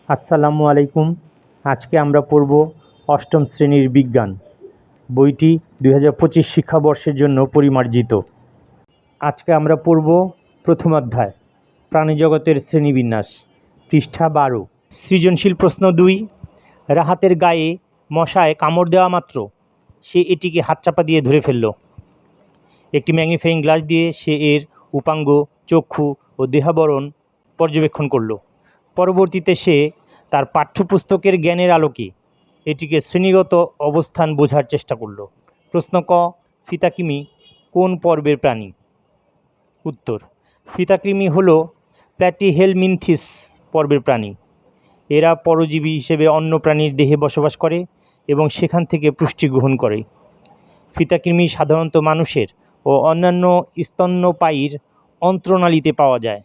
আসসালামু আলাইকুম। আজকে আমরা পড়ব অষ্টম শ্রেণীর বিজ্ঞান বইটি 2025 শিক্ষাবর্ষের জন্য পরিমার্জিত। আজকে আমরা পড়ব প্রথম অধ্যায় প্রাণীজগতের শ্রেণীবিন্যাস, পৃষ্ঠা 12। সৃজনশীল প্রশ্ন 2। রাহাতের গায়ে মশায় কামড় দেওয়া মাত্র সে এটিকে হাতচাপা দিয়ে ধরে ফেলল। একটি ম্যাগনিফাইং গ্লাস দিয়ে সে এর উপাঙ্গ, চক্ষু ও দেহাবরণ পর্যবেক্ষণ করল। পরবর্তীতে সে তার পাঠ্যপুস্তকের জ্ঞানের আলোকে এটিকে শ্রেণীগত অবস্থান বোঝার চেষ্টা করল। প্রশ্ন ক, ফিতাকৃমি কোন পর্বের প্রাণী? উত্তর, ফিতাকৃমি হল প্ল্যাটিহেলমিনথিস পর্বের প্রাণী। এরা পরজীবী হিসেবে অন্য প্রাণীর দেহে বসবাস করে এবং সেখান থেকে পুষ্টি গ্রহণ করে। ফিতাকৃমি সাধারণত মানুষের ও অন্যান্য স্তন্যপায়ীর অন্ত্রনালীতে পাওয়া যায়।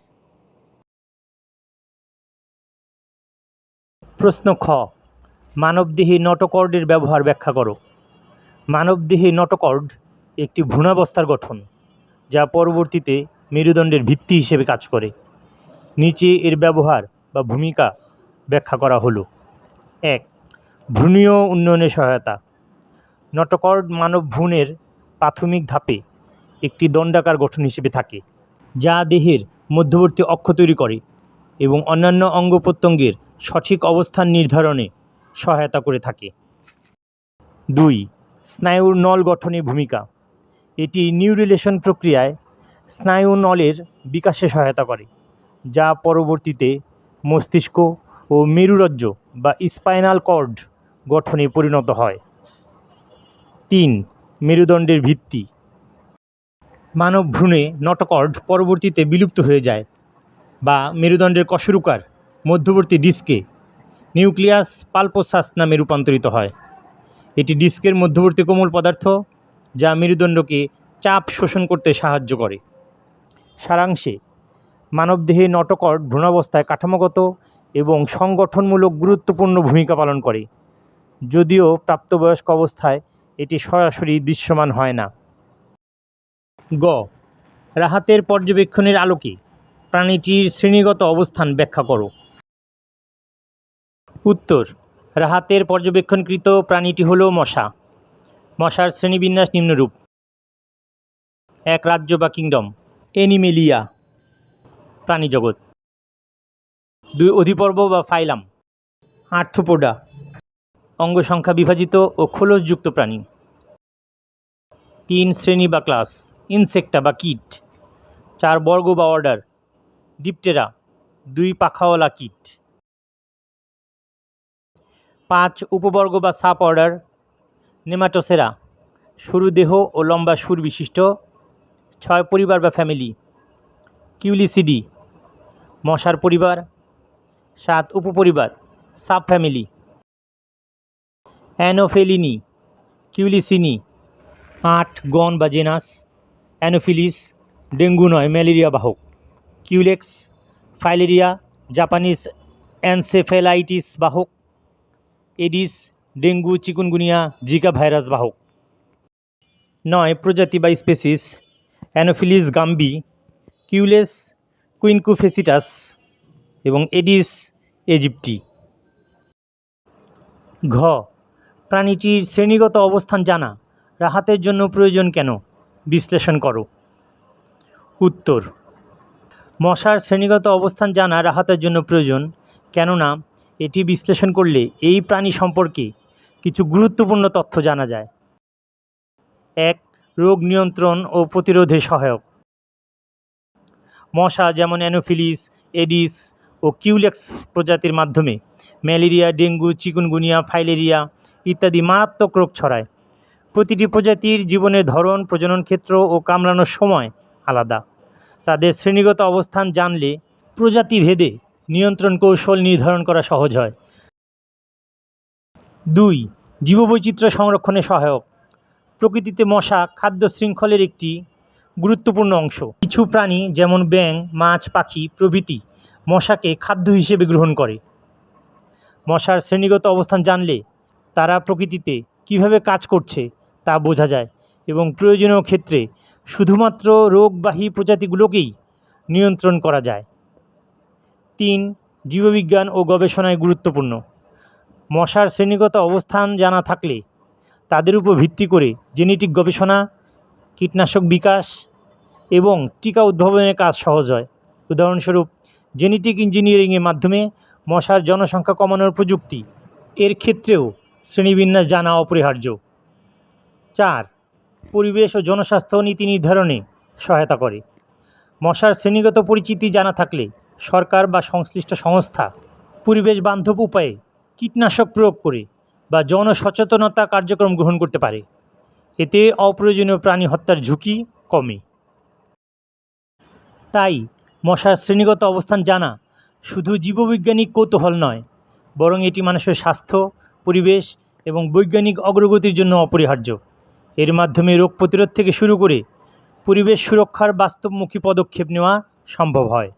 প্রশ্ন খ, মানবদেহে নটোকর্ডের ব্যবহার ব্যাখ্যা করো। মানবদেহে নটোকর্ড একটি ভ্রূণাবস্থার গঠন, যা পরবর্তীতে মেরুদণ্ডের ভিত্তি হিসেবে কাজ করে। নিচে এর ব্যবহার বা ভূমিকা ব্যাখ্যা করা হলো। 1. ভ্রূণীয় উন্নয়নে সহায়তা। নটোকর্ড মানব ভ্রূণের প্রাথমিক ধাপে একটি দণ্ডাকার গঠন হিসেবে থাকে, যা দেহের মধ্যবর্তী অক্ষ তৈরি করে এবং অন্যান্য অঙ্গ প্রত্যঙ্গের সঠিক অবস্থান নির্ধারণে সহায়তা করে থাকে। 2. স্নায়ুর নল গঠনে ভূমিকা। এটি নিউরিলেশন প্রক্রিয়ায় স্নায়ু নলের বিকাশে সহায়তা করে, যা পরবর্তীতে মস্তিষ্ক ও মেরুরজ্জ বা স্পাইনাল কর্ড গঠনে পরিণত হয়। 3. মেরুদণ্ডের ভিত্তি। মানব ভ্রূণে নটোকর্ড পরবর্তীতে বিলুপ্ত হয়ে যায় বা মেরুদণ্ডের কশেরুকার মধ্যবর্তী ডিস্কে নিউক্লিয়াস পালপোসাস নামে রূপান্তরিত হয়। এটি ডিস্কের মধ্যবর্তী কোমল পদার্থ, যা মেরুদণ্ডকে চাপ শোষণ করতে সাহায্য করে। সারাংশে, মানবদেহে নটোকর্ড ভ্রূণাবস্থায় কাঠামোগত এবং সংগঠনমূলক গুরুত্বপূর্ণ ভূমিকা পালন করে, যদিও প্রাপ্তবয়স্ক অবস্থায় এটি সরাসরি দৃশ্যমান হয় না। গ, রাহাতের পর্যবেক্ষণের আলোকে প্রাণীটির শ্রেণীগত অবস্থান ব্যাখ্যা করো। উত্তর, রাহাতের পর্যবেক্ষণকৃত প্রাণীটি হল মশা। মশার শ্রেণীবিন্যাস নিম্নরূপ: 1. রাজ্য বা কিংডম, অ্যানিমেলিয়া, প্রাণীজগৎ। 2. অধিপর্ব বা ফাইলাম, আর্থ্রোপোডা, অঙ্গসংখ্যা বিভাজিত ও খোলসযুক্ত প্রাণী। 3. শ্রেণী বা ক্লাস, ইনসেক্টা বা কীট। 4. বর্গ বা অর্ডার, ডিপটেরা, 2 পাখাওয়ালা কীট। 5. উপবর্গ বা সাব অর্ডার, নেমাটোসেরা, সরু দেহ ও লম্বা সুর বিশিষ্ট। 6. পরিবার বা ফ্যামিলি, কিউলিসিডি, মশার পরিবার। 7. উপপরিবার, সাব ফ্যামিলি, অ্যানোফেলিনি, কিউলিসিনি। 8. গণ বা জেনাস, অ্যানোফিলিস, ডেঙ্গু নয় ম্যালেরিয়া বাহক। কিউলেক্স, ফাইলেরিয়া, জাপানিজ এনসেফ্যালাইটিস বাহক। Aedes, dengue, chikungunya, Zika virus বাহক। 9. প্রজাতি বা স্পেসিস, অ্যানোফিলিস গাম্বি, কিউলেস কুইনকুফেসিটাস এবং এডিস ইজিপ্টি। ঘ, প্রাণীটির শ্রেণীগত অবস্থান জানা রাহাতের জন্য প্রয়োজন কেন? বিশ্লেষণ করো। উত্তর, মশার শ্রেণীগত অবস্থান জানা রাহাতের জন্য প্রয়োজন, কেননা এটি বিশ্লেষণ করলে এই প্রাণী সম্পর্কে কিছু গুরুত্বপূর্ণ তথ্য জানা যায়। 1. রোগ নিয়ন্ত্রণ ও প্রতিরোধে সহায়ক। মশা যেমন অ্যানোফিলিস, এডিস ও কিউলেক্স প্রজাতির মাধ্যমে ম্যালেরিয়া, ডেঙ্গু, চিকুনগুনিয়া, ফাইলেরিয়া ইত্যাদি মারাত্মক রোগ ছড়ায়। প্রতিটি প্রজাতির জীবনের ধরন, প্রজনন ক্ষেত্র ও কামড়ানোর সময় আলাদা। তাদের শ্রেণীগত অবস্থান জানলে প্রজাতি ভেদে নিয়ন্ত্রণ কৌশল নির্ধারণ করা সহজ হয়। 2. জীববৈচিত্র্য সংরক্ষণে সহায়ক। প্রকৃতিতে মশা খাদ্য শৃঙ্খলের একটি গুরুত্বপূর্ণ অংশ। কিছু প্রাণী যেমন ব্যাঙ, মাছ, পাখি প্রভৃতি মশাকে খাদ্য হিসেবে গ্রহণ করে। মশার শ্রেণীগত অবস্থান জানলে তারা প্রকৃতিতে কীভাবে কাজ করছে তা বোঝা যায় এবং প্রয়োজনীয় ক্ষেত্রে শুধুমাত্র রোগবাহী প্রজাতিগুলোকেই নিয়ন্ত্রণ করা যায়। 3. জীববিজ্ঞান ও গবেষণায় গুরুত্বপূর্ণ। মশার শ্রেণীগত অবস্থান জানা থাকলে তাদের উপর ভিত্তি করে জেনেটিক গবেষণা, কীটনাশক বিকাশ এবং টিকা উদ্ভাবনের কাজ সহজ হয়। উদাহরণস্বরূপ, জেনেটিক ইঞ্জিনিয়ারিংয়ের মাধ্যমে মশার জনসংখ্যা কমানোর প্রযুক্তি, এর ক্ষেত্রেও শ্রেণীবিন্যাস জানা অপরিহার্য। 4. পরিবেশ ও জনস্বাস্থ্য নীতি নির্ধারণে সহায়তা করে। মশার শ্রেণীগত পরিচিতি জানা থাকলে সরকার বা সংশ্লিষ্ট সংস্থা পরিবেশ বান্ধব উপায়ে কীটনাশক প্রয়োগ করে বা জনসচেতনতা কার্যক্রম গ্রহণ করতে পারে। এতে অপ্রয়োজনীয় প্রাণী হত্যার ঝুঁকি কমে। তাই মশার শ্রেণীগত অবস্থান জানা শুধু জীববৈজ্ঞানিক কৌতূহল নয়, বরং এটি মানুষের স্বাস্থ্য, পরিবেশ এবং বৈজ্ঞানিক অগ্রগতির জন্য অপরিহার্য। এর মাধ্যমে রোগ প্রতিরোধ থেকে শুরু করে পরিবেশ সুরক্ষার বাস্তবমুখী পদক্ষেপ নেওয়া সম্ভব হয়।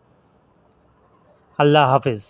আল্লাহ হাফেজ।